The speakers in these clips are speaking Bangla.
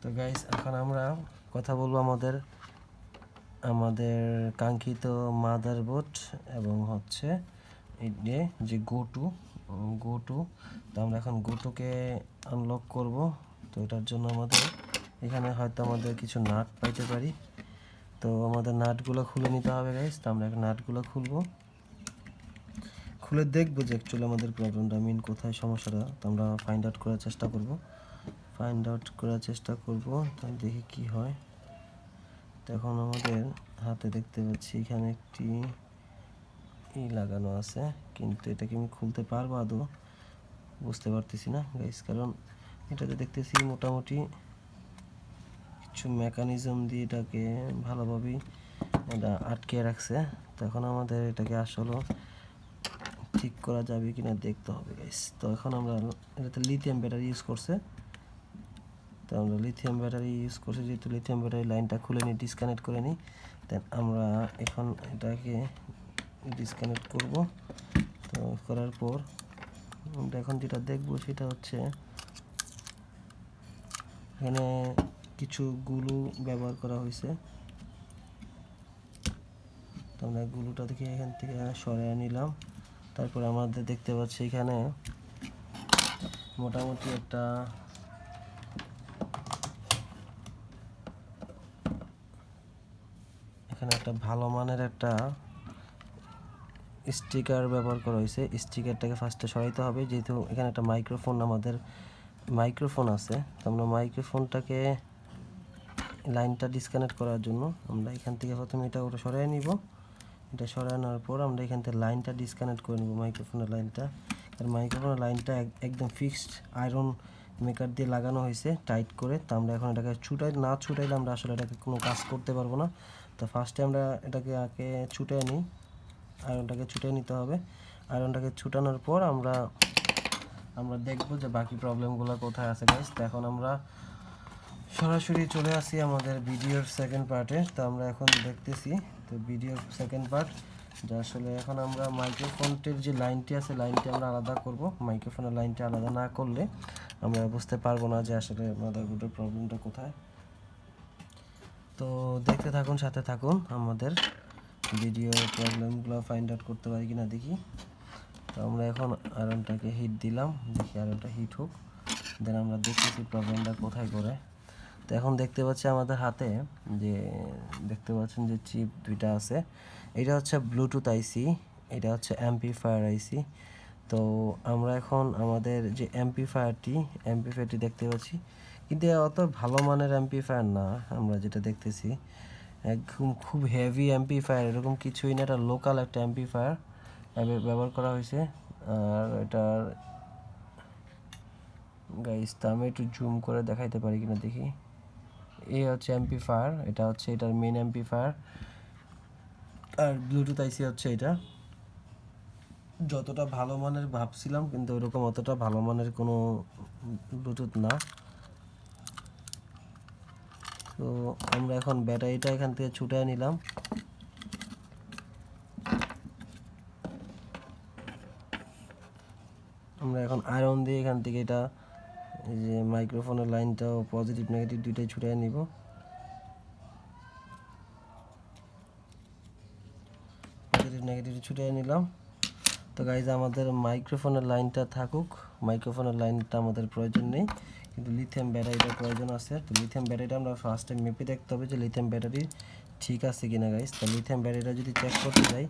তো গাইস এখন আমরা কথা বলবো আমাদের কাঙ্ক্ষিত মাদারবোর্ড এবং হচ্ছে এই যে গো টু। তো আমরা এখন গো2কে আনলক করব। তো এটার জন্য আমাদের এখানে হয়তো আমাদের কিছু নাট পাইতে পারি। তো আমাদের নাটগুলো খুলে নিতে হবে গাইস। তো আমরা এখন নাটগুলো খুলে দেখবো যে অ্যাকচুয়ালি আমাদের প্রবলেমটা মেইন কোথায়, সমস্যাটা। তো আমরা ফাইন্ড আউট করার চেষ্টা করব। তো দেখি কি হয়। তো এখন আমাদের হাতে দেখতে পাচ্ছি এখানে একটি লাগানো আছে, কিন্তু এটাকে আমি খুলতে পারবো আদৌ বুঝতে পারতেছি না গাইস, কারণ এটাতে দেখতেছি মোটামুটি কিছু মেকানিজম দিয়ে এটাকে ভালোভাবেই এটা আটকে রাখছে। তো এখন আমাদের এটাকে আসলে ঠিক করা যাবে কিনা দেখতে হবে গাইস। তো এখন আমরা এটাতে লিথিয়াম ব্যাটারি ইউজ করছে। তো আমরা লিথিয়াম ব্যাটারি ইউজ করছি, যেহেতু লিথিয়াম ব্যাটারি লাইনটা খুলে নিই, ডিসকানেক্ট করে নিই। দেন আমরা এখন এটাকে ডিসকানেক্ট করব। তো করার পর আমরা এখন যেটা দেখব সেটা হচ্ছে এখানে কিছু গ্লু ব্যবহার করা হয়েছে। তো আমরা গ্লুটা থেকে এখান থেকে সরিয়ে নিলাম। তারপর আমাদের দেখতে পাচ্ছি এখানে মোটামুটি একটা ভালো মানের একটা স্টিকার ব্যবহার করা হয়েছে। স্টিকারটাকে ফার্স্টে সরাইতে হবে, যেহেতু এখানে একটা মাইক্রোফোন আছে। তো আমরা মাইক্রোফোনটাকে লাইনটা ডিসকানেক্ট করার জন্য আমরা এখান থেকে প্রথমে এটা সরিয়ে নিব। এটা সরানোর পর আমরা এখান থেকে লাইনটা ডিসকানেক্ট করে নেব, মাইক্রোফোনের লাইনটা। আর মাইক্রোফোনের লাইনটা একদম ফিক্সড আয়রন মেকার দিয়ে লাগানো হয়েছে টাইট করে। তো আমরা এখন এটাকে ছুটাইলে আমরা আসলে এটাকে কোনো কাজ করতে পারবো না। তো ফার্স্টে আমরা এটাকে আগে ছুটিয়ে নিই, আয়রনটাকে ছুটিয়ে নিতে হবে। আয়রনটাকে ছুটানোর পর আমরা দেখব যে বাকি প্রবলেমগুলো কোথায় আছে গাইস। তো এখন আমরা সরাসরি চলে আসি আমাদের ভিডিওর সেকেন্ড পার্টে। তো আমরা এখন দেখতেছি তো ভিডিওর সেকেন্ড পার্ট, যা আসলে এখন আমরা মাইক্রোফোনের যে লাইনটি আছে লাইনটি আমরা আলাদা করব। মাইক্রোফোনের লাইনটি আলাদা না করলে আমরা বুঝতে পারবো না যে আসলে মাদারবোর্ডের প্রবলেমটা কোথায়। তো দেখতে থাকুন, সাথে থাকুন, আমাদের ভিডিও প্রবলেমগুলো ফাইন্ড আউট করতে পারি কিনা দেখি। তো আমরা এখন আয়রনটাকে হিট দিলাম, দেখি আয়রনটা হিট হোক, দেন আমরা দেখতেছি প্রবলেমটা কোথায় করে। তো এখন দেখতে পাচ্ছি আমাদের হাতে যে দেখতে পাচ্ছেন যে চিপ দুইটা আছে। এটা হচ্ছে ব্লুটুথ আইসি, এটা হচ্ছে অ্যাম্পলিফায়ার আইসি। তো আমরা এখন আমাদের যে অ্যাম্পলিফায়ারটি দেখতে পাচ্ছি, কিন্তু অত ভালো মানের অ্যাম্পলিফায়ার না। আমরা যেটা দেখতেছি একদম খুব হেভি অ্যাম্পলিফায়ার এরকম কিছুই না, এটা লোকাল একটা অ্যাম্পলিফায়ার ব্যবহার করা হয়েছে। আর এটার গাইস তো আমি একটু জুম করে দেখাইতে পারি কিনা দেখি। এই হচ্ছে অ্যাম্পলিফায়ার, এটা হচ্ছে এটার মেইন অ্যাম্পলিফায়ার। আর ব্লুটুথ আইসি হচ্ছে এটা। যতটা ভালো মানের ভাবছিলাম, কিন্তু ওরকম অতটা ভালো মানের কোনো ব্লুটুথ না। তো আমরা এখন ব্যাটারিটা এখান থেকে ছুটিয়ে নিলাম। আমরা এখন আয়রন দিয়ে এখান থেকে এটা এই যে মাইক্রোফোনের লাইনটাও পজিটিভ নেগেটিভ দুইটাই ছুটিয়ে নিব। পজিটিভ নেগেটিভ ছুটিয়ে নিলাম। তো গাইজ আমাদের মাইক্রোফোনের লাইনটা থাকুক, মাইক্রোফোনের লাইনটা আমাদের প্রয়োজন নেই, কিন্তু লিথিয়াম ব্যাটারিটার প্রয়োজন আছে। তো লিথিয়াম ব্যাটারিটা আমরা ফার্স্টে মেপে দেখতে হবে যে লিথিয়াম ব্যাটারি ঠিক আছে কিনা গাইজ। তো লিথিয়াম ব্যাটারিটা যদি চেক করতে যাই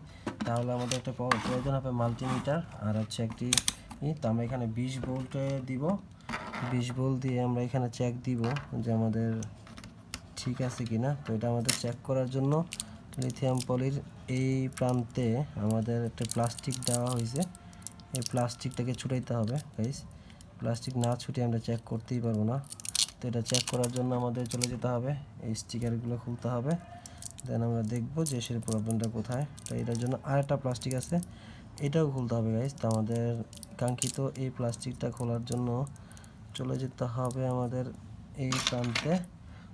তাহলে আমাদের একটা প্রয়োজন হবে মাল্টিমিটার আর হচ্ছে একটি তো আমরা এখানে 20 ভোল্টে দিব। 20 ভোল্ট দিয়ে আমরা এখানে চেক দিব যে আমাদের ঠিক আছে কিনা। তো এটা আমাদের চেক করার জন্য লিথিয়াম পলির এই প্রান্তে আমাদের একটা প্লাস্টিক দেওয়া হয়েছে, এই প্লাস্টিকটাকে ছুটাইতে হবে গাইস। প্লাস্টিক না ছুটিয়ে আমরা চেক করতেই পারবো না। তো এটা চেক করার জন্য আমাদের চলে যেতে হবে, এই স্টিকারগুলো খুলতে হবে, দেন আমরা দেখবো যে সেই প্রবলেমটা কোথায়। তো এটার জন্য আরেকটা প্লাস্টিক আছে, এটাও খুলতে হবে গাইস। তো আমাদের কাঙ্ক্ষিত এই প্লাস্টিকটা খোলার জন্য চলে যেতে হবে আমাদের এই প্রান্তে।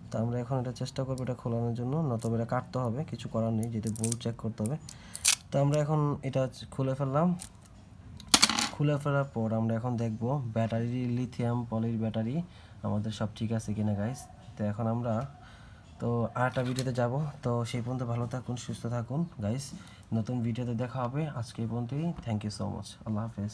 তো আমরা এখন এটা চেষ্টা করবো এটা খোলানোর জন্য, নতবা এটা কাটতে হবে, কিছু করার নেই, যেহেতু বোল্ট চেক করতে হবে। তো আমরা এখন এটা খুলে ফেললাম। খুলে ফেলার পর আমরা এখন দেখব ব্যাটারি লিথিয়াম পলির ব্যাটারি আমাদের সব ঠিক আছে কিনা গাইস। তো তো এখন আমরা তো আরেকটা ভিডিওতে যাব। তো সেই পর্যন্ত ভালো থাকুন, সুস্থ থাকুন গাইস। নতুন ভিডিওতে দেখা হবে। আজকে এই পর্যন্তই। Thank you so much. আল্লাহ হাফেজ।